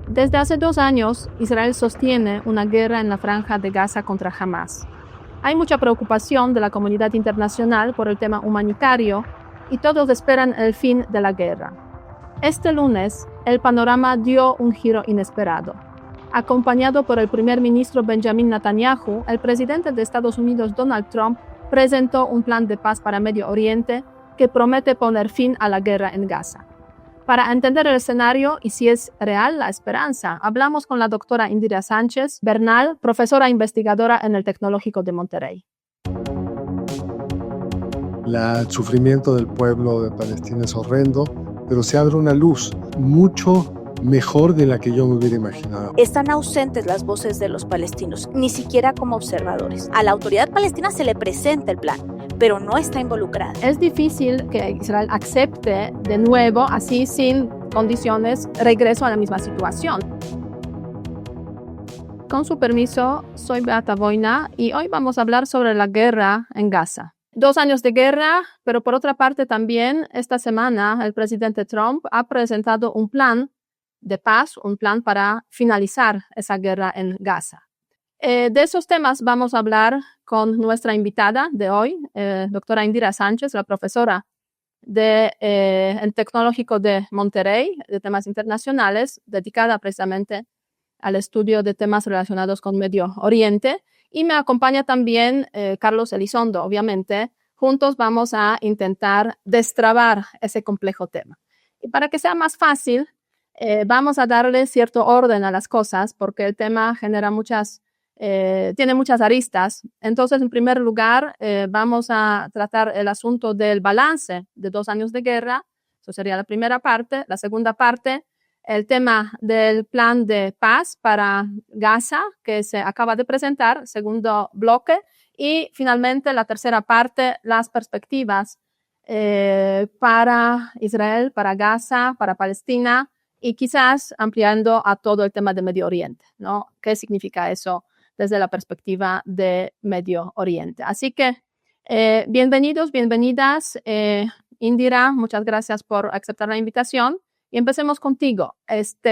Desde hace 2 años, Israel sostiene una guerra en la franja de Gaza contra Hamás. Hay mucha preocupación de la comunidad internacional por el tema humanitario y todos esperan el fin de la guerra. Este lunes, el panorama dio un giro inesperado. Acompañado por el primer ministro Benjamin Netanyahu, el presidente de Estados Unidos Donald Trump presentó un plan de paz para Medio Oriente que promete poner fin a la guerra en Gaza. Para entender el escenario y si es real la esperanza, hablamos con la doctora Indira Sánchez Bernal, profesora investigadora en el Tecnológico de Monterrey. El sufrimiento del pueblo de Palestina es horrendo, pero se abre una luz mucho mejor de la que yo me hubiera imaginado. Están ausentes las voces de los palestinos, ni siquiera como observadores. A la autoridad palestina se le presenta el plan, pero no está involucrada. Es difícil que Israel acepte de nuevo, así sin condiciones, regreso a la misma situación. Con su permiso, soy Beata Boina y hoy vamos a hablar sobre la guerra en Gaza. 2 años de guerra, pero por otra parte también esta semana el presidente Trump ha presentado un plan de paz, un plan para finalizar esa guerra en Gaza. De esos temas vamos a hablar con nuestra invitada de hoy, doctora Indira Sánchez, la profesora en Tecnológico de Monterrey, de temas internacionales, dedicada precisamente al estudio de temas relacionados con Medio Oriente. Y me acompaña también Carlos Elizondo, obviamente. Juntos vamos a intentar destrabar ese complejo tema. Y para que sea más fácil, vamos a darle cierto orden a las cosas, porque el tema genera tiene muchas aristas. Entonces, en primer lugar, vamos a tratar el asunto del balance de 2 años de guerra. Eso sería la primera parte. La segunda parte, el tema del plan de paz para Gaza, que se acaba de presentar, segundo bloque. Y finalmente, la tercera parte, las perspectivas para Israel, para Gaza, para Palestina, y quizás ampliando a todo el tema de Medio Oriente, ¿no? ¿Qué significa eso desde la perspectiva de Medio Oriente? Así que bienvenidos, bienvenidas. Indira, muchas gracias por aceptar la invitación. Y empecemos contigo.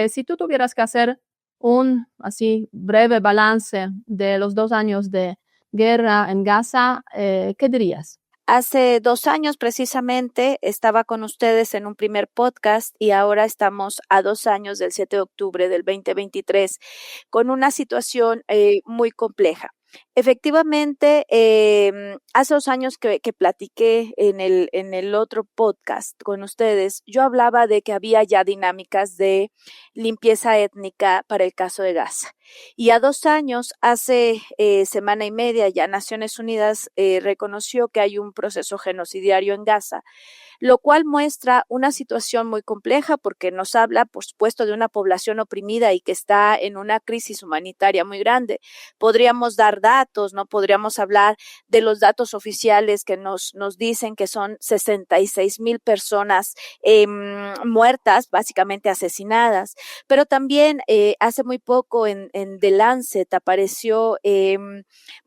Si tú tuvieras que hacer un así breve balance de los 2 años de guerra en Gaza, ¿qué dirías? Hace 2 años precisamente estaba con ustedes en un primer podcast y ahora estamos a 2 años del 7 de octubre del 2023 con una situación muy compleja. Efectivamente, hace 2 años que platiqué en el otro podcast con ustedes, yo hablaba de que había ya dinámicas de limpieza étnica para el caso de Gaza. Y a 2 años, hace semana y media, ya Naciones Unidas reconoció que hay un proceso genocidiario en Gaza, lo cual muestra una situación muy compleja porque nos habla, por supuesto, de una población oprimida y que está en una crisis humanitaria muy grande. Podríamos dar datos, ¿no? Podríamos hablar de los datos oficiales que nos dicen que son 66,000 personas muertas, básicamente asesinadas, pero también hace muy poco en The Lancet apareció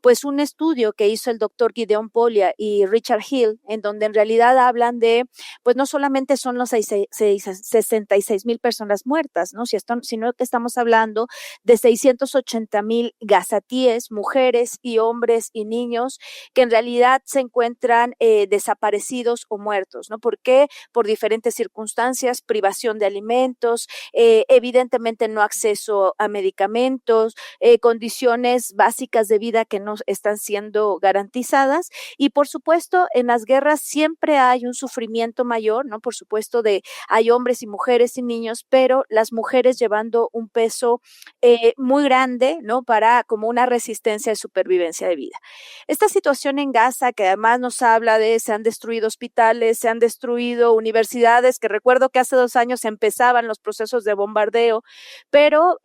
pues un estudio que hizo el doctor Gideon Polya y Richard Hill, en donde en realidad hablan de pues no solamente son los 66,000 personas muertas, ¿no? Sino que estamos hablando de 680,000 gazatíes, mujeres y hombres y niños que en realidad se encuentran desaparecidos o muertos, ¿no? ¿Por qué? Por diferentes circunstancias, privación de alimentos, evidentemente no acceso a medicamentos, condiciones básicas de vida que no están siendo garantizadas y por supuesto en las guerras siempre hay un sufrimiento mayor, ¿no? Por supuesto hay hombres y mujeres y niños, pero las mujeres llevando un peso muy grande, ¿no? Para como una resistencia de supervivencia de vida. Esta situación en Gaza, que además nos habla de se han destruido hospitales, se han destruido universidades, que recuerdo que hace 2 años empezaban los procesos de bombardeo, pero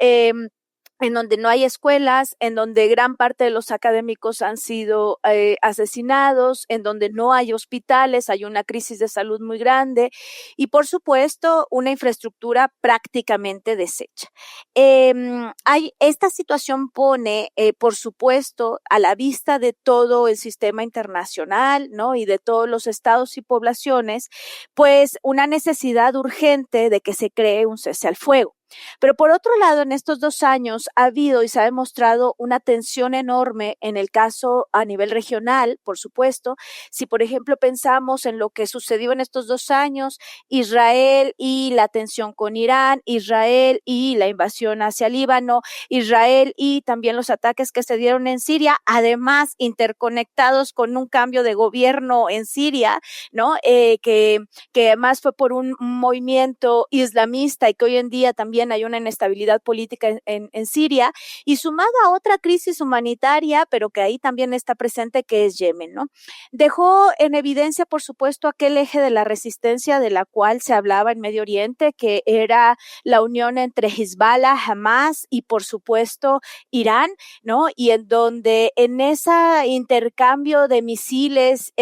en donde no hay escuelas, en donde gran parte de los académicos han sido asesinados, en donde no hay hospitales, hay una crisis de salud muy grande y, por supuesto, una infraestructura prácticamente deshecha. Esta situación pone, por supuesto, a la vista de todo el sistema internacional, ¿no? Y de todos los estados y poblaciones, pues una necesidad urgente de que se cree un cese al fuego. Pero por otro lado, en estos 2 años ha habido y se ha demostrado una tensión enorme en el caso a nivel regional, por supuesto. Si, por ejemplo, pensamos en lo que sucedió en estos 2 años, Israel y la tensión con Irán, Israel y la invasión hacia Líbano, Israel y también los ataques que se dieron en Siria, además interconectados con un cambio de gobierno en Siria, ¿no? Que además fue por un movimiento islamista y que hoy en día también hay una inestabilidad política en Siria, y sumado a otra crisis humanitaria, pero que ahí también está presente, que es Yemen, ¿no? Dejó en evidencia, por supuesto, aquel eje de la resistencia de la cual se hablaba en Medio Oriente, que era la unión entre Hezbollah, Hamas y, por supuesto, Irán, ¿no? Y en donde en ese intercambio de misiles,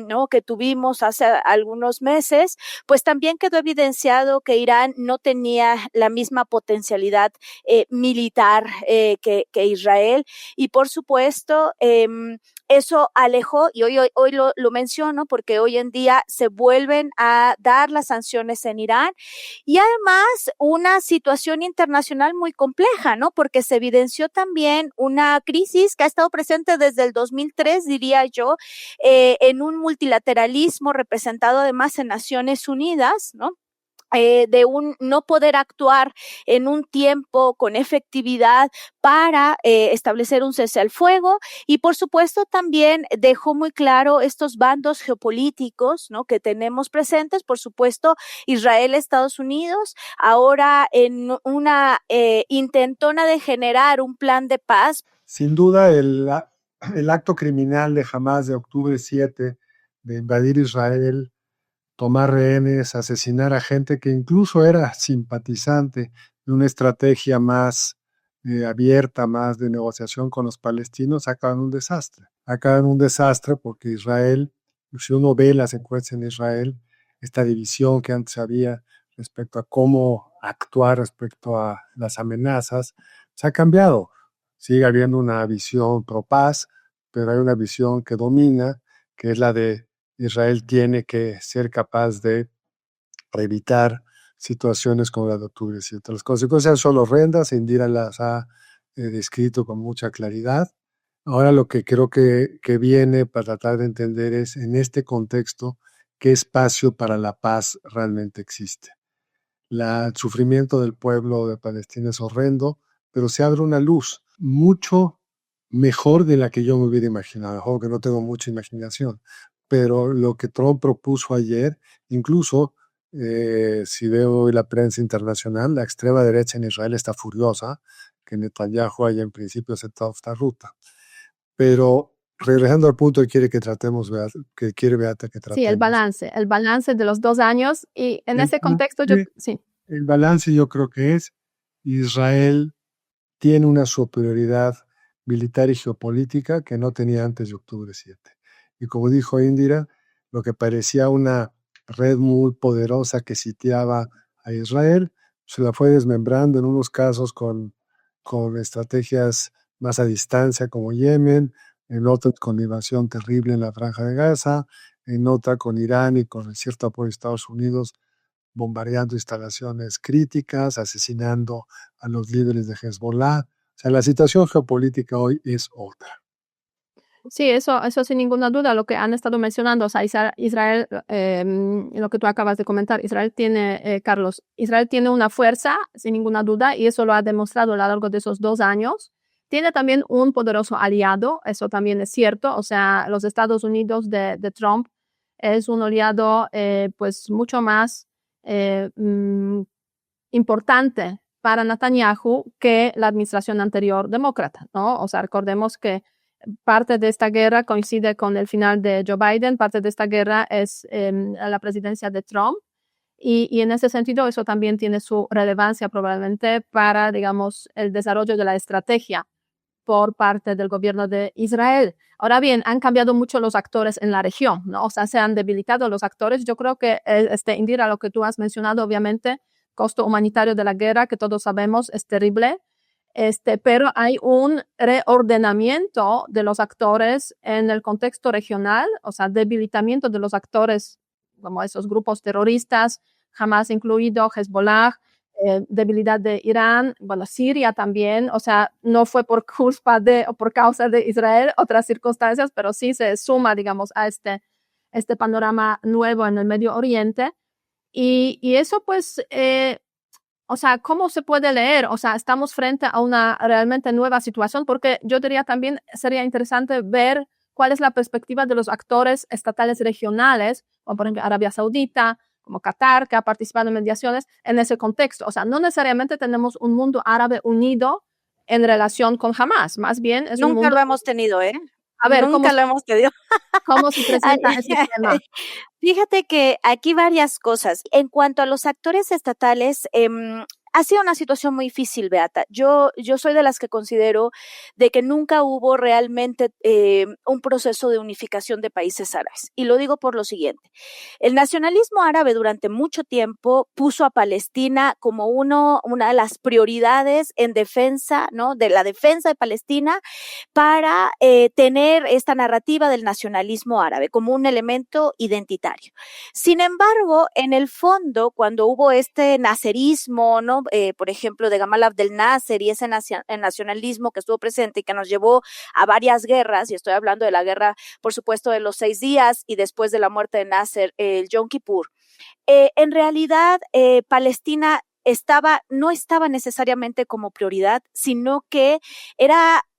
¿no?, que tuvimos hace algunos meses, pues también quedó evidenciado que Irán no tenía la misma potencialidad militar que Israel, y por supuesto eso alejó, y hoy lo menciono porque hoy en día se vuelven a dar las sanciones en Irán, y además una situación internacional muy compleja, ¿no? Porque se evidenció también una crisis que ha estado presente desde el 2003, diría yo, en un multilateralismo representado además en Naciones Unidas, ¿no? De un no poder actuar en un tiempo con efectividad para establecer un cese al fuego, y por supuesto también dejó muy claro estos bandos geopolíticos, ¿no?, que tenemos presentes, por supuesto Israel, Estados Unidos, ahora en una intentona de generar un plan de paz. Sin duda el acto criminal de Hamas de octubre 7 de invadir Israel, tomar rehenes, asesinar a gente que incluso era simpatizante de una estrategia más abierta, más de negociación con los palestinos, acaba en un desastre. Acaba en un desastre porque Israel, si uno ve las encuestas en Israel, esta división que antes había respecto a cómo actuar respecto a las amenazas, se ha cambiado. Sigue habiendo una visión pro paz, pero hay una visión que domina, que es la de Israel tiene que ser capaz de evitar situaciones como la de octubre 7. Las consecuencias son horrendas, Indira las ha descrito con mucha claridad. Ahora lo que creo que viene para tratar de entender es, en este contexto, qué espacio para la paz realmente existe. El sufrimiento del pueblo de Palestina es horrendo, pero se abre una luz mucho mejor de la que yo me hubiera imaginado. Ojo que no tengo mucha imaginación, pero lo que Trump propuso ayer, incluso si veo hoy la prensa internacional, la extrema derecha en Israel está furiosa que Netanyahu haya en principio aceptado esta ruta. Pero regresando al punto que quiere que tratemos, que quiere Beata que tratemos. Sí, el balance de los 2 años, y en ese contexto sí. El balance yo creo que es Israel tiene una superioridad militar y geopolítica que no tenía antes de octubre 7. Y como dijo Indira, lo que parecía una red muy poderosa que sitiaba a Israel, se la fue desmembrando en unos casos con estrategias más a distancia como Yemen, en otros con la invasión terrible en la Franja de Gaza, en otra con Irán y con el cierto apoyo de Estados Unidos, bombardeando instalaciones críticas, asesinando a los líderes de Hezbollah. O sea, la situación geopolítica hoy es otra. Sí, eso sin ninguna duda, lo que han estado mencionando, o sea, Israel, lo que tú acabas de comentar, Israel tiene, Carlos, Israel tiene una fuerza, sin ninguna duda, y eso lo ha demostrado a lo largo de esos 2 años. Tiene también un poderoso aliado, eso también es cierto, o sea, los Estados Unidos de Trump es un aliado pues mucho más importante para Netanyahu que la administración anterior demócrata, ¿no? O sea, recordemos que parte de esta guerra coincide con el final de Joe Biden, parte de esta guerra es la presidencia de Trump, y en ese sentido eso también tiene su relevancia probablemente para, digamos, el desarrollo de la estrategia por parte del gobierno de Israel. Ahora bien, han cambiado mucho los actores en la región, ¿no? O sea, se han debilitado los actores. Yo creo que, Indira, lo que tú has mencionado, obviamente, costo humanitario de la guerra, que todos sabemos es terrible, pero hay un reordenamiento de los actores en el contexto regional, o sea, debilitamiento de los actores como esos grupos terroristas, Hamas incluido, Hezbollah, debilidad de Irán, bueno, Siria también, o sea, no fue por culpa o por causa de Israel, otras circunstancias, pero sí se suma, digamos, a este panorama nuevo en el Medio Oriente. Y eso, pues, o sea, ¿cómo se puede leer? O sea, estamos frente a una realmente nueva situación, porque yo diría también sería interesante ver cuál es la perspectiva de los actores estatales regionales, como por ejemplo Arabia Saudita, como Qatar, que ha participado en mediaciones en ese contexto. O sea, no necesariamente tenemos un mundo árabe unido en relación con Hamás, más bien es un Nunca mundo... lo hemos tenido, ¿eh? A ver, Nunca lo hemos tenido. ¿cómo se presenta ese tema? Fíjate que aquí varias cosas. En cuanto a los actores estatales, ha sido una situación muy difícil, Beata. Yo soy de las que considero de que nunca hubo realmente un proceso de unificación de países árabes. Y lo digo por lo siguiente. El nacionalismo árabe durante mucho tiempo puso a Palestina como una de las prioridades en defensa, ¿no? De la defensa de Palestina para tener esta narrativa del nacionalismo árabe como un elemento identitario. Sin embargo, en el fondo, cuando hubo este nacerismo, ¿no? Por ejemplo, de Gamal Abdel Nasser y ese nacionalismo que estuvo presente y que nos llevó a varias guerras, y estoy hablando de la guerra, por supuesto, de los 6 días y después de la muerte de Nasser, el Yom Kippur, en realidad Palestina no estaba necesariamente como prioridad, sino que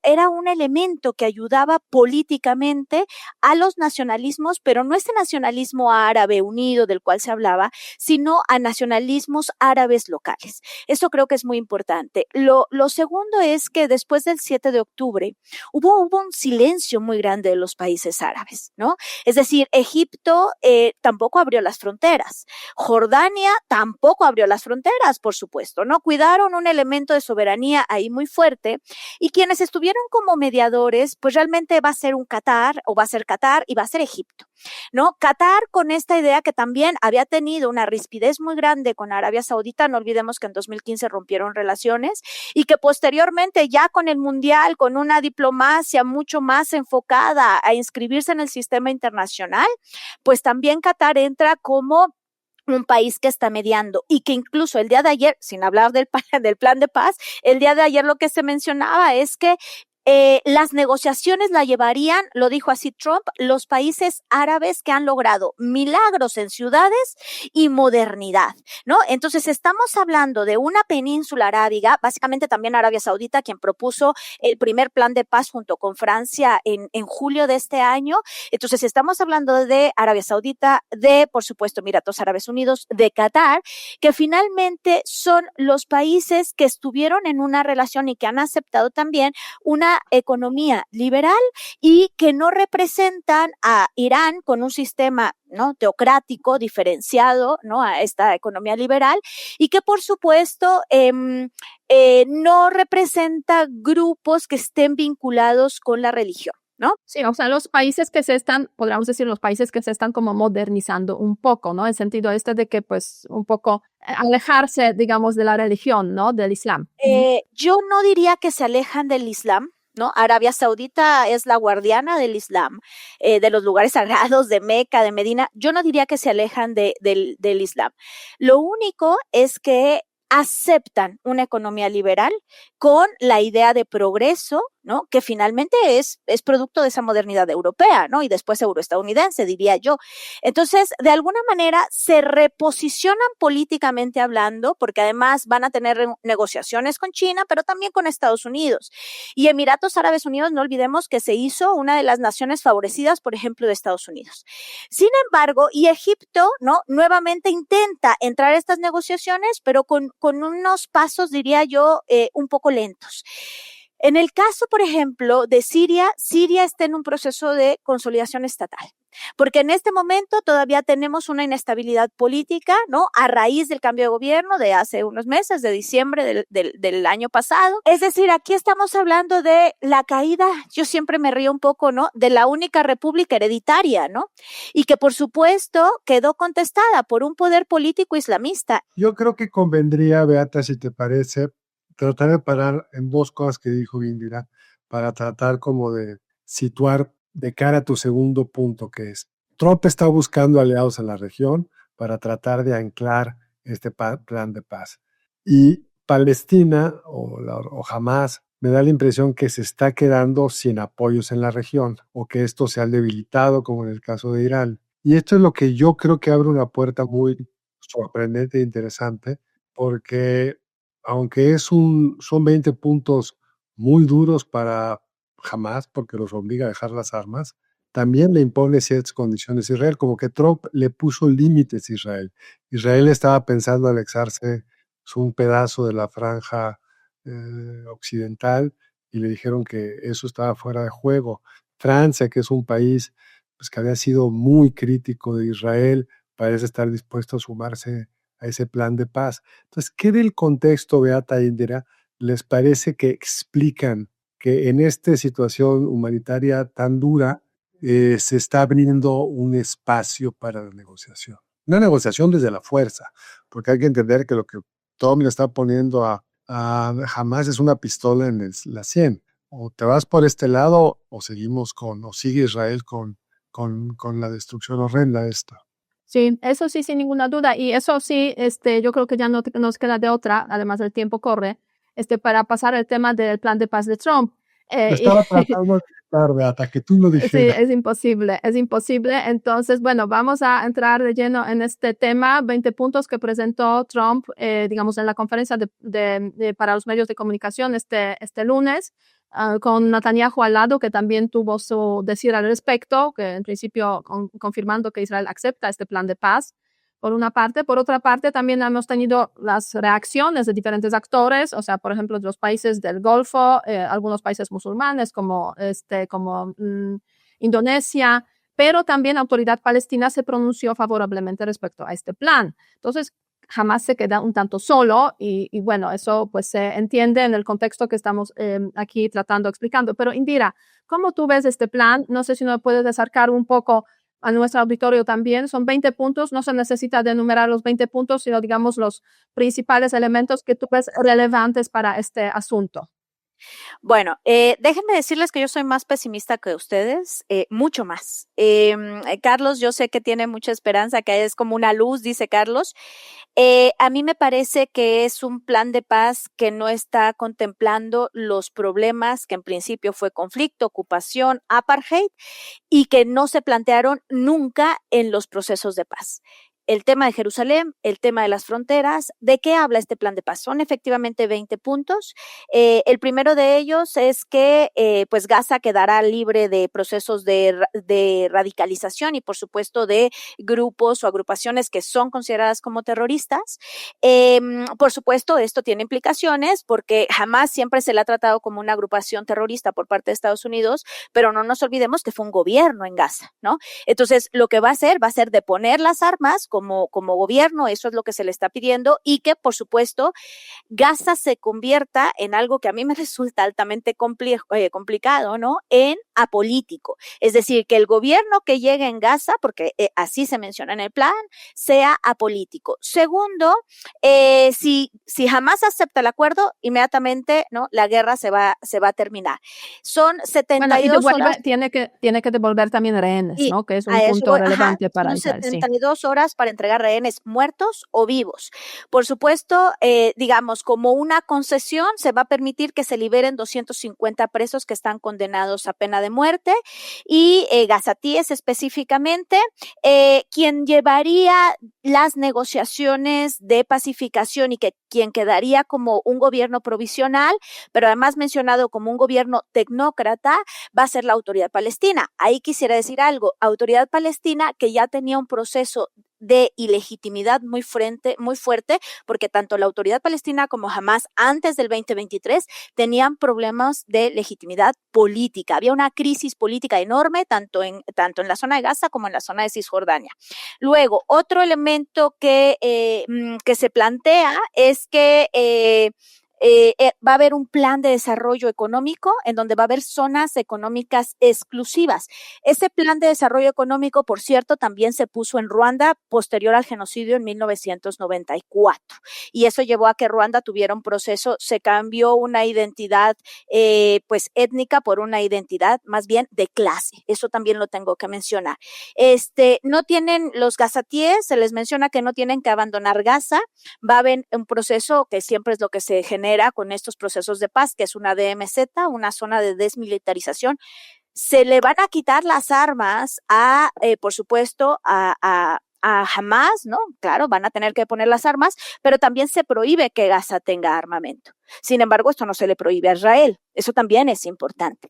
era un elemento que ayudaba políticamente a los nacionalismos, pero no este nacionalismo árabe unido del cual se hablaba, sino a nacionalismos árabes locales. Eso creo que es muy importante. Lo segundo es que después del 7 de octubre hubo un silencio muy grande de los países árabes, ¿no? Es decir, Egipto tampoco abrió las fronteras. Jordania tampoco abrió las fronteras, por supuesto, ¿no? Cuidaron un elemento de soberanía ahí muy fuerte, y quienes estuvieron como mediadores, pues realmente va a ser Qatar y va a ser Egipto, ¿no? Qatar, con esta idea que también había tenido una rispidez muy grande con Arabia Saudita, no olvidemos que en 2015 rompieron relaciones, y que posteriormente ya con el Mundial, con una diplomacia mucho más enfocada a inscribirse en el sistema internacional, pues también Qatar entra como un país que está mediando, y que incluso el día de ayer, sin hablar del plan de paz, el día de ayer lo que se mencionaba es que las negociaciones la llevarían, lo dijo así Trump, los países árabes que han logrado milagros en ciudades y modernidad, ¿no? Entonces estamos hablando de una península arábiga, básicamente también Arabia Saudita, quien propuso el primer plan de paz junto con Francia en julio de este año. Entonces estamos hablando de Arabia Saudita, de, por supuesto, Emiratos Árabes Unidos, de Qatar, que finalmente son los países que estuvieron en una relación y que han aceptado también una economía liberal, y que no representan a Irán con un sistema, ¿no?, teocrático diferenciado, ¿no?, a esta economía liberal, y que por supuesto no representa grupos que estén vinculados con la religión, ¿no? Sí, o sea, los países que podríamos decir, los países que se están como modernizando un poco, ¿no? En sentido de que, pues, un poco alejarse, digamos, de la religión, ¿no? Del Islam. Yo no diría que se alejan del Islam, ¿no? Arabia Saudita es la guardiana del Islam, de los lugares sagrados de Meca, de Medina. Yo no diría que se alejan del Islam. Lo único es que aceptan una economía liberal con la idea de progreso, ¿no?, que finalmente es producto de esa modernidad europea, ¿no?, y después euroestadounidense, diría yo. Entonces, de alguna manera se reposicionan políticamente hablando, porque además van a tener negociaciones con China, pero también con Estados Unidos. Y Emiratos Árabes Unidos, no olvidemos que se hizo una de las naciones favorecidas, por ejemplo, de Estados Unidos. Sin embargo, y Egipto, ¿no?, nuevamente intenta entrar a estas negociaciones, pero con unos pasos, diría yo, un poco lentos. En el caso, por ejemplo, de Siria está en un proceso de consolidación estatal, porque en este momento todavía tenemos una inestabilidad política, ¿no?, a raíz del cambio de gobierno de hace unos meses, de diciembre del año pasado. Es decir, aquí estamos hablando de la caída, yo siempre me río un poco, ¿no?, de la única república hereditaria, ¿no?, y que por supuesto quedó contestada por un poder político islamista. Yo creo que convendría, Beata, si te parece, tratar de parar en dos cosas que dijo Indira, para tratar como de situar de cara a tu segundo punto, que es, Trump está buscando aliados en la región para tratar de anclar este plan de paz. Y Palestina o Hamás me da la impresión que se está quedando sin apoyos en la región o que esto se ha debilitado, como en el caso de Irán. Y esto es lo que yo creo que abre una puerta muy sorprendente e interesante, porque aunque son 20 puntos muy duros para Hamás, porque los obliga a dejar las armas, también le impone ciertas condiciones a Israel, como que Trump le puso límites a Israel. Israel estaba pensando anexarse un pedazo de la franja occidental y le dijeron que eso estaba fuera de juego. Francia, que es un país pues, que había sido muy crítico de Israel, parece estar dispuesto a sumarse a ese plan de paz. Entonces, ¿qué del contexto, Beata Indira, les parece que explican que en esta situación humanitaria tan dura se está abriendo un espacio para la negociación? Una negociación desde la fuerza, porque hay que entender que lo que Tom le está poniendo a Hamás es una pistola en la 100. O te vas por este lado o sigue Israel con la destrucción horrenda esta. Sí, eso sí, sin ninguna duda. Y eso sí, yo creo que ya no nos queda de otra, además el tiempo corre, para pasar el tema del plan de paz de Trump. Estaba tratando de tarde hasta que tú lo Sí, dijeras. es imposible, es imposible. Entonces, bueno, vamos a entrar de lleno en este tema, 20 puntos que presentó Trump, digamos, en la conferencia para los medios de comunicación este lunes, con Netanyahu al lado, que también tuvo su decir al respecto, que en principio confirmando que Israel acepta este plan de paz. Por una parte. Por otra parte, también hemos tenido las reacciones de diferentes actores, o sea, por ejemplo, de los países del Golfo, algunos países musulmanes como Indonesia, pero también la autoridad palestina se pronunció favorablemente respecto a este plan. Entonces, jamás se queda un tanto solo y bueno, eso pues se entiende en el contexto que estamos aquí tratando, explicando. Pero Indira, ¿cómo tú ves este plan? No sé si nos puedes acercar un poco a nuestro auditorio también. Son 20 puntos, no se necesita de enumerar los 20 puntos, sino digamos los principales elementos que tú ves relevantes para este asunto. Bueno, déjenme decirles que yo soy más pesimista que ustedes, mucho más. Carlos, yo sé que tiene mucha esperanza, que es como una luz, dice Carlos. A mí me parece que es un plan de paz que no está contemplando los problemas que en principio fue conflicto, ocupación, apartheid, y que no se plantearon nunca en los procesos de paz. El tema de Jerusalén, el tema de las fronteras. ¿De qué habla este plan de paz? Son efectivamente 20 puntos. El primero de ellos es que pues Gaza quedará libre de procesos de radicalización y por supuesto de grupos o agrupaciones que son consideradas como terroristas. Por supuesto, esto tiene implicaciones porque jamás siempre se le ha tratado como una agrupación terrorista por parte de Estados Unidos, pero no nos olvidemos que fue un gobierno en Gaza, ¿no? Entonces, lo que va a hacer deponer las armas como gobierno, eso es lo que se le está pidiendo, y que, por supuesto, Gaza se convierta en algo que a mí me resulta altamente complicado, ¿no? En apolítico. Es decir, que el gobierno que llegue en Gaza, porque así se menciona en el plan, sea apolítico. Segundo, si jamás acepta el acuerdo, inmediatamente, ¿no? La guerra se va a terminar. Son 72 horas. Tiene que devolver también rehenes, ¿no? Que es un punto relevante para Israel. 72 horas para entregar rehenes muertos o vivos. Por supuesto, digamos, como una concesión, se va a permitir que se liberen 250 presos que están condenados a pena de muerte y gazatíes específicamente, quien llevaría las negociaciones de pacificación y quien quedaría como un gobierno provisional, pero además mencionado como un gobierno tecnócrata, va a ser la Autoridad Palestina. Ahí quisiera decir algo, Autoridad Palestina que ya tenía un proceso de ilegitimidad muy fuerte, porque tanto la Autoridad Palestina como Hamás antes del 2023 tenían problemas de legitimidad política. Había una crisis política enorme tanto en la zona de Gaza como en la zona de Cisjordania. Luego, otro elemento que se plantea es que va a haber un plan de desarrollo económico en donde va a haber zonas económicas exclusivas. Ese plan de desarrollo económico, por cierto, también se puso en Ruanda posterior al genocidio en 1994. Y eso llevó a que Ruanda tuviera un proceso, se cambió una identidad pues étnica por una identidad más bien de clase. Eso también lo tengo que mencionar. No tienen los gazatíes, se les menciona que no tienen que abandonar Gaza. Va a haber un proceso que siempre es lo que se genera con estos procesos de paz, que es una DMZ, una zona de desmilitarización. Se le van a quitar las armas por supuesto, a Hamas, ¿no? Claro, van a tener que poner las armas, pero también se prohíbe que Gaza tenga armamento. Sin embargo, esto no se le prohíbe a Israel. Eso también es importante.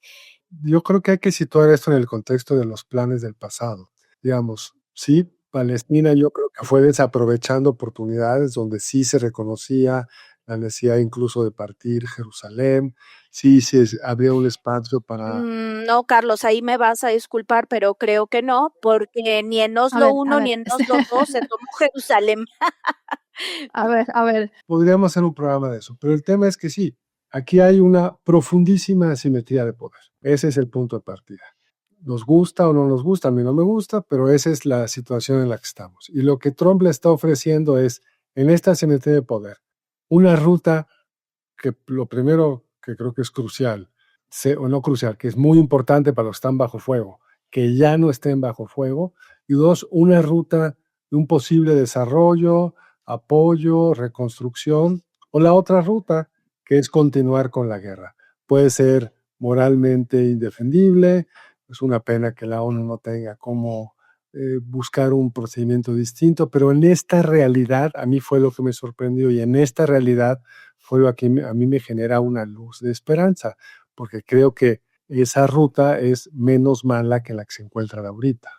Yo creo que hay que situar esto en el contexto de los planes del pasado. Digamos, sí, Palestina yo creo que fue desaprovechando oportunidades donde sí se reconocía la necesidad incluso de partir Jerusalén, sí se había un espacio para... No, Carlos, ahí me vas a disculpar, pero creo que no, porque ni en Oslo 1 ni en Oslo 2 se tomó Jerusalén. A ver. Podríamos hacer un programa de eso, pero el tema es que sí, aquí hay una profundísima asimetría de poder. Ese es el punto de partida. Nos gusta o no nos gusta, a mí no me gusta, pero esa es la situación en la que estamos. Y lo que Trump le está ofreciendo es, en esta asimetría de poder, una ruta que lo primero que creo que es crucial, o no crucial, que es muy importante para los que están bajo fuego, que ya no estén bajo fuego, y dos, una ruta de un posible desarrollo, apoyo, reconstrucción, o la otra ruta, que es continuar con la guerra. Puede ser moralmente indefendible, es una pena que la ONU no tenga cómo buscar un procedimiento distinto, pero en esta realidad, a mí fue lo que me sorprendió, y en esta realidad fue lo que a mí me genera una luz de esperanza, porque creo que esa ruta es menos mala que la que se encuentra ahorita.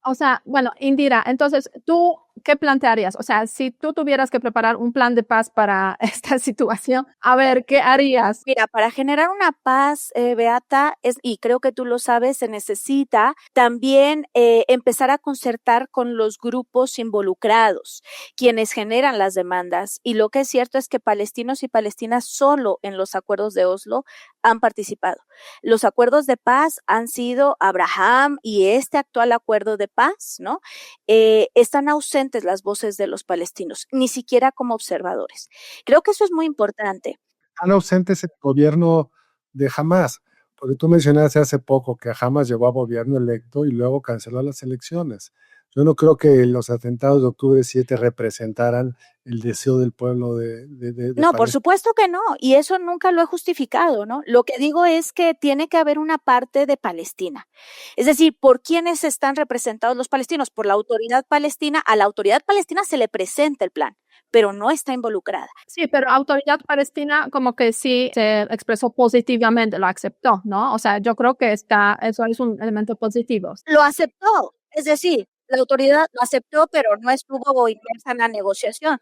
O sea, bueno, Indira, entonces, ¿tú qué plantearías? O sea, si tú tuvieras que preparar un plan de paz para esta situación, a ver, ¿qué harías? Mira, para generar una paz, Beata, y creo que tú lo sabes, se necesita también empezar a concertar con los grupos involucrados, quienes generan las demandas. Y lo que es cierto es que palestinos y palestinas solo en los acuerdos de Oslo han participado. Los acuerdos de paz han sido Abraham y este actual acuerdo de paz, ¿no? Están ausentes las voces de los palestinos, ni siquiera como observadores. Creo que eso es muy importante. Están ausentes el gobierno de Hamas, porque tú mencionaste hace poco que Hamas llegó a gobierno electo y luego canceló las elecciones. Yo no creo que los atentados de octubre 7 representaran el deseo del pueblo de No, por supuesto que no, y eso nunca lo he justificado, ¿no? Lo que digo es que tiene que haber una parte de Palestina. Es decir, ¿por quiénes están representados los palestinos? Por la autoridad palestina. A la autoridad palestina se le presenta el plan, pero no está involucrada. Sí, pero autoridad palestina como que sí se expresó positivamente, lo aceptó, ¿no? O sea, yo creo que eso es un elemento positivo. Lo aceptó, es decir, la autoridad lo aceptó, pero no estuvo inmersa en la negociación.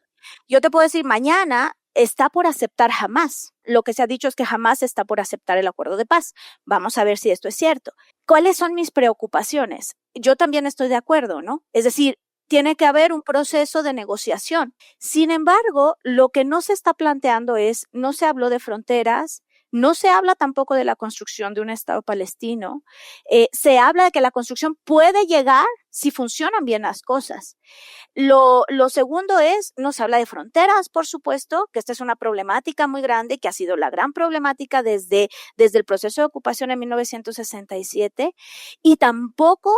Yo te puedo decir, mañana está por aceptar Hamas. Lo que se ha dicho es que Hamas está por aceptar el acuerdo de paz. Vamos a ver si esto es cierto. ¿Cuáles son mis preocupaciones? Yo también estoy de acuerdo, ¿no? Es decir, tiene que haber un proceso de negociación. Sin embargo, lo que no se está planteando no se habló de fronteras, no se habla tampoco de la construcción de un Estado palestino. Se habla de que la construcción puede llegar si funcionan bien las cosas. Lo segundo no se habla de fronteras, por supuesto, que esta es una problemática muy grande, que ha sido la gran problemática desde el proceso de ocupación en 1967, y tampoco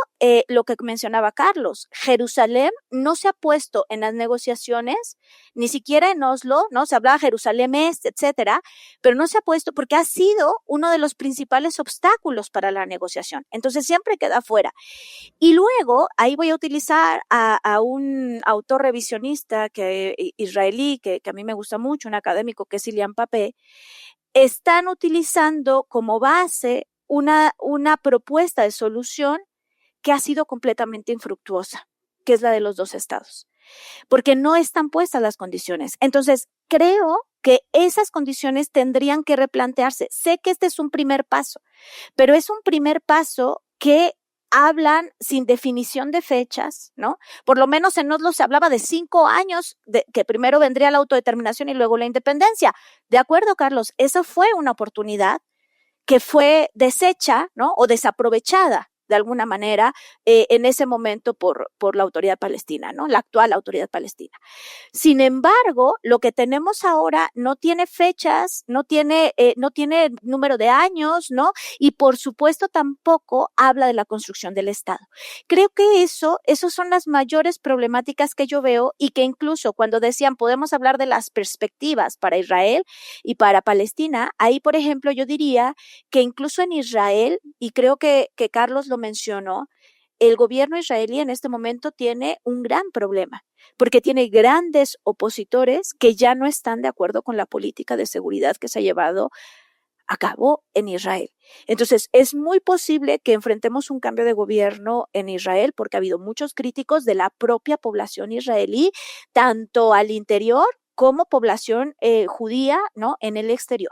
lo que mencionaba Carlos, Jerusalén no se ha puesto en las negociaciones, ni siquiera en Oslo, ¿no? Se hablaba Jerusalén Este, etcétera, pero no se ha puesto porque ha sido uno de los principales obstáculos para la negociación. Entonces siempre queda fuera. Y luego, ahí voy a utilizar a un autor revisionista israelí que a mí me gusta mucho, un académico que es Ilian Papé. Están utilizando como base una propuesta de solución que ha sido completamente infructuosa, que es la de los dos estados, porque no están puestas las condiciones. Entonces, creo que esas condiciones tendrían que replantearse. Sé que este es un primer paso, pero es un primer paso que hablan sin definición de fechas, ¿no? Por lo menos en Oslo se hablaba de 5 años, que primero vendría la autodeterminación y luego la independencia. De acuerdo, Carlos, esa fue una oportunidad que fue deshecha, ¿no? O desaprovechada de alguna manera en ese momento por la autoridad palestina, ¿no? La actual autoridad palestina. Sin embargo, lo que tenemos ahora no tiene fechas, no tiene número de años, ¿no? Y por supuesto tampoco habla de la construcción del Estado. Creo que esos son las mayores problemáticas que yo veo, y que incluso cuando decían podemos hablar de las perspectivas para Israel y para Palestina, ahí por ejemplo yo diría que incluso en Israel, y creo que Carlos lo mencionó, el gobierno israelí en este momento tiene un gran problema, porque tiene grandes opositores que ya no están de acuerdo con la política de seguridad que se ha llevado a cabo en Israel. Entonces, es muy posible que enfrentemos un cambio de gobierno en Israel, porque ha habido muchos críticos de la propia población israelí, tanto al interior como población judía, ¿no?, en el exterior.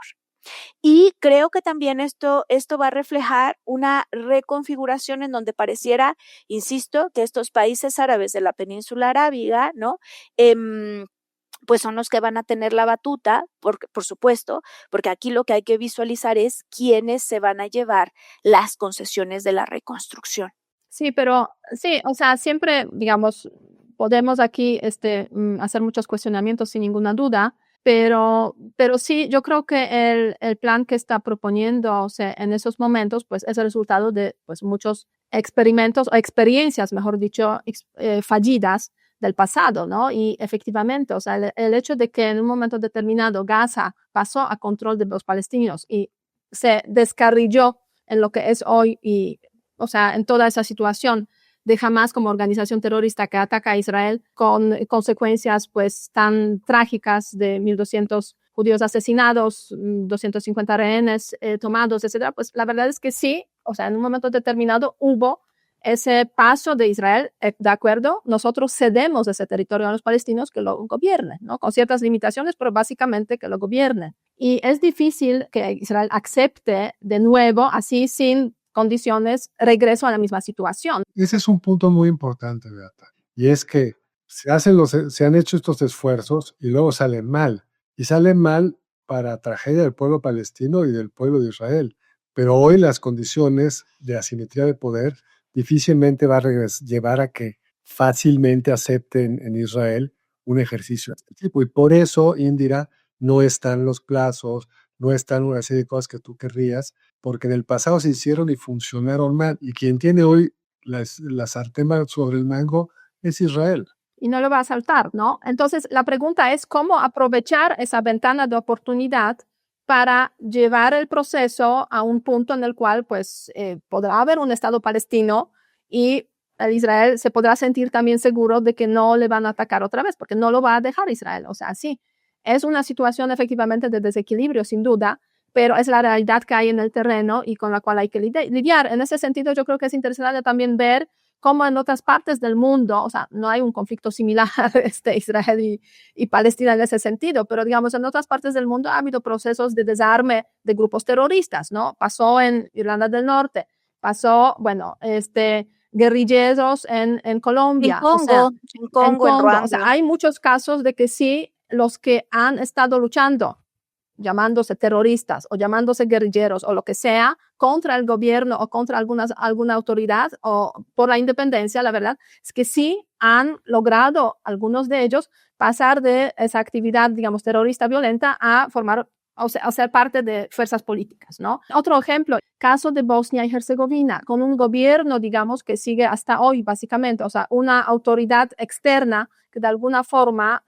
Y creo que también esto va a reflejar una reconfiguración en donde pareciera, insisto, que estos países árabes de la península arábiga, ¿no?, pues son los que van a tener la batuta, por supuesto, porque aquí lo que hay que visualizar es quiénes se van a llevar las concesiones de la reconstrucción. Sí, pero sí, o sea, siempre, digamos, podemos aquí hacer muchos cuestionamientos sin ninguna duda, pero sí, yo creo que el plan que está proponiendo, o sea, en esos momentos, pues es el resultado de pues muchos experimentos o experiencias, mejor dicho, fallidas del pasado, ¿no? Y efectivamente, o sea, el hecho de que en un momento determinado Gaza pasó a control de los palestinos y se descarriló en lo que es hoy, y, o sea, en toda esa situación de Hamas como organización terrorista que ataca a Israel con consecuencias pues tan trágicas de 1.200 judíos asesinados, 250 rehenes tomados, etcétera, pues la verdad es que sí, o sea, en un momento determinado hubo ese paso de Israel, de acuerdo, nosotros cedemos ese territorio a los palestinos que lo gobiernen, ¿no? Con ciertas limitaciones, pero básicamente que lo gobiernen. Y es difícil que Israel acepte de nuevo, así sin condiciones, regreso a la misma situación. Ese es un punto muy importante, Beata. Y es que se han hecho estos esfuerzos y luego salen mal. Y salen mal para tragedia del pueblo palestino y del pueblo de Israel. Pero hoy las condiciones de asimetría de poder difícilmente va a llevar a que fácilmente acepten en Israel un ejercicio de este tipo. Y por eso, Indira, no están los plazos, no están una serie de cosas que tú querrías, porque en el pasado se hicieron y funcionaron mal. Y quien tiene hoy la sartén sobre el mango es Israel. Y no lo va a saltar, ¿no? Entonces, la pregunta es cómo aprovechar esa ventana de oportunidad para llevar el proceso a un punto en el cual, pues, podrá haber un Estado palestino y el Israel se podrá sentir también seguro de que no le van a atacar otra vez, porque no lo va a dejar Israel. O sea, sí, es una situación efectivamente de desequilibrio, sin duda, pero es la realidad que hay en el terreno y con la cual hay que lidiar. En ese sentido, yo creo que es interesante también ver cómo en otras partes del mundo, o sea, no hay un conflicto similar Israel y Palestina en ese sentido, pero digamos, en otras partes del mundo ha habido procesos de desarme de grupos terroristas, ¿no? Pasó en Irlanda del Norte, pasó, bueno, guerrilleros en Colombia. En Congo, en Ruanda. O sea, hay muchos casos de que sí, los que han estado luchando, llamándose terroristas o llamándose guerrilleros o lo que sea, contra el gobierno o contra alguna autoridad o por la independencia, la verdad es que sí han logrado algunos de ellos pasar de esa actividad, digamos, terrorista violenta a formar o sea, a ser parte de fuerzas políticas, ¿no? Otro ejemplo, caso de Bosnia y Herzegovina, con un gobierno, digamos, que sigue hasta hoy, básicamente, o sea, una autoridad externa que de alguna forma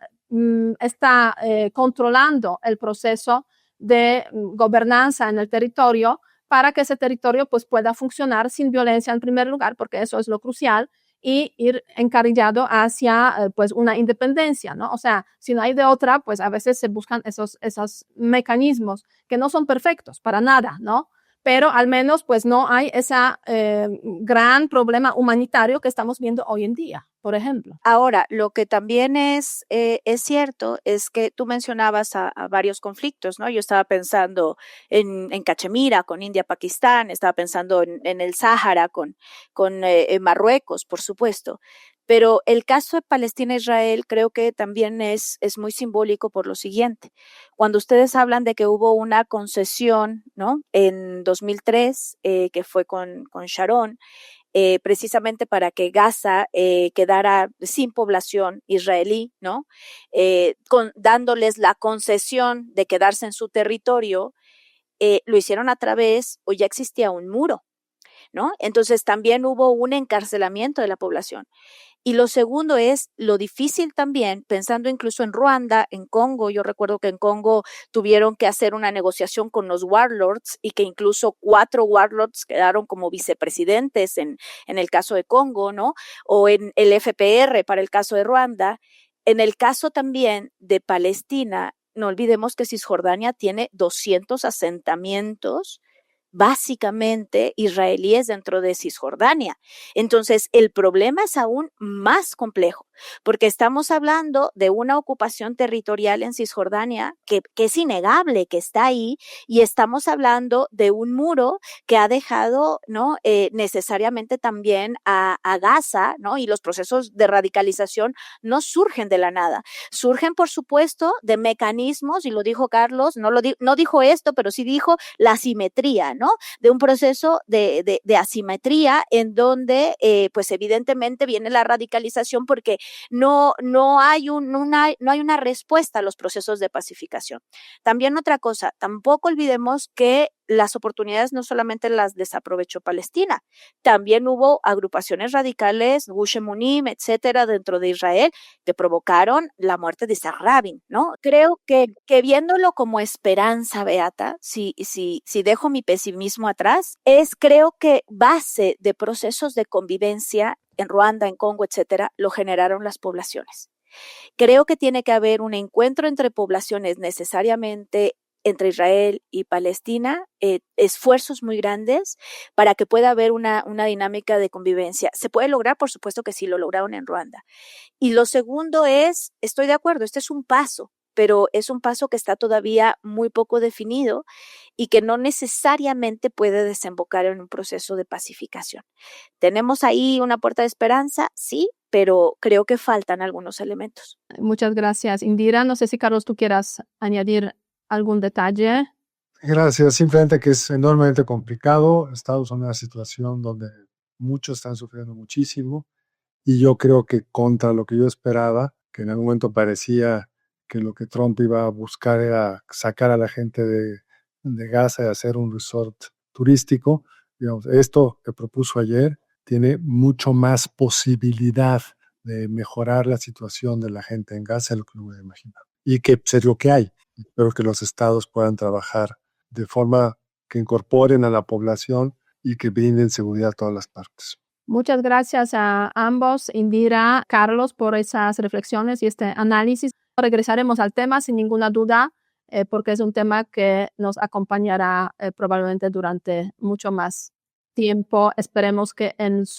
está controlando el proceso de gobernanza en el territorio para que ese territorio pues pueda funcionar sin violencia en primer lugar, porque eso es lo crucial, y ir encarrilado hacia pues una independencia, ¿no? O sea, si no hay de otra, pues a veces se buscan esos mecanismos que no son perfectos para nada, ¿no? Pero al menos pues no hay ese gran problema humanitario que estamos viendo hoy en día. por ejemplo. Ahora, lo que también es cierto es que tú mencionabas a varios conflictos, ¿no? Yo estaba pensando en Cachemira con India, Pakistán, estaba pensando en el Sáhara con Marruecos, por supuesto. Pero el caso de Palestina-Israel creo que también es muy simbólico por lo siguiente. Cuando ustedes hablan de que hubo una concesión, ¿no? En 2003, que fue con Sharon, precisamente para que Gaza quedara sin población israelí, ¿no? Dándoles la concesión de quedarse en su territorio, lo hicieron a través, o ya existía un muro, ¿no? Entonces también hubo un encarcelamiento de la población. Y lo segundo es lo difícil también, pensando incluso en Ruanda, en Congo. Yo recuerdo que en Congo tuvieron que hacer una negociación con los warlords y que incluso 4 warlords quedaron como vicepresidentes en el caso de Congo, ¿no? O en el FPR para el caso de Ruanda. En el caso también de Palestina, no olvidemos que Cisjordania tiene 200 asentamientos básicamente israelíes dentro de Cisjordania. Entonces, el problema es aún más complejo, porque estamos hablando de una ocupación territorial en Cisjordania que es innegable, que está ahí, y estamos hablando de un muro que ha dejado, ¿no? Necesariamente también a Gaza, ¿no? Y los procesos de radicalización no surgen de la nada, surgen, por supuesto, de mecanismos, y lo dijo Carlos, no dijo esto, pero sí dijo la asimetría, ¿no? De un proceso de asimetría en donde, pues evidentemente viene la radicalización porque no hay una respuesta a los procesos de pacificación. También otra cosa, tampoco olvidemos que las oportunidades no solamente las desaprovechó Palestina, también hubo agrupaciones radicales, Gush Emunim, etcétera, dentro de Israel, que provocaron la muerte de Isaac Rabin, ¿no? Creo que viéndolo como esperanza, Beata, si dejo mi pesimismo atrás, creo que base de procesos de convivencia en Ruanda, en Congo, etcétera, lo generaron las poblaciones. Creo que tiene que haber un encuentro entre poblaciones necesariamente entre Israel y Palestina, esfuerzos muy grandes para que pueda haber una dinámica de convivencia. ¿Se puede lograr? Por supuesto que sí, lo lograron en Ruanda. Y lo segundo estoy de acuerdo, este es un paso, pero es un paso que está todavía muy poco definido y que no necesariamente puede desembocar en un proceso de pacificación. ¿Tenemos ahí una puerta de esperanza? Sí, pero creo que faltan algunos elementos. Muchas gracias, Indira. No sé si, Carlos, tú quieras añadir algún detalle. Gracias. Simplemente que es enormemente complicado. Estamos en una situación donde muchos están sufriendo muchísimo y yo creo que contra lo que yo esperaba, que en algún momento parecía que lo que Trump iba a buscar era sacar a la gente de Gaza y hacer un resort turístico. Digamos, esto que propuso ayer tiene mucho más posibilidad de mejorar la situación de la gente en Gaza de lo que uno hubiera imaginado. Y que es lo que hay. Espero que los estados puedan trabajar de forma que incorporen a la población y que brinden seguridad a todas las partes. Muchas gracias a ambos, Indira, Carlos, por esas reflexiones y este análisis. Regresaremos al tema sin ninguna duda, porque es un tema que nos acompañará probablemente durante mucho más tiempo. Esperemos que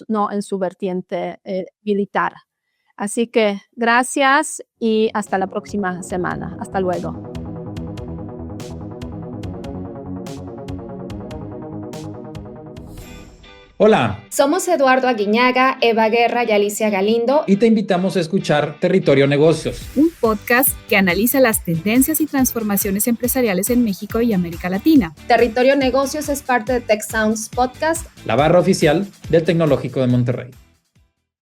no en su vertiente militar. Así que gracias y hasta la próxima semana. Hasta luego. Hola, somos Eduardo Aguiñaga, Eva Guerra y Alicia Galindo y te invitamos a escuchar Territorio Negocios, un podcast que analiza las tendencias y transformaciones empresariales en México y América Latina. Territorio Negocios es parte de Tech Sounds Podcast, la barra oficial del Tecnológico de Monterrey.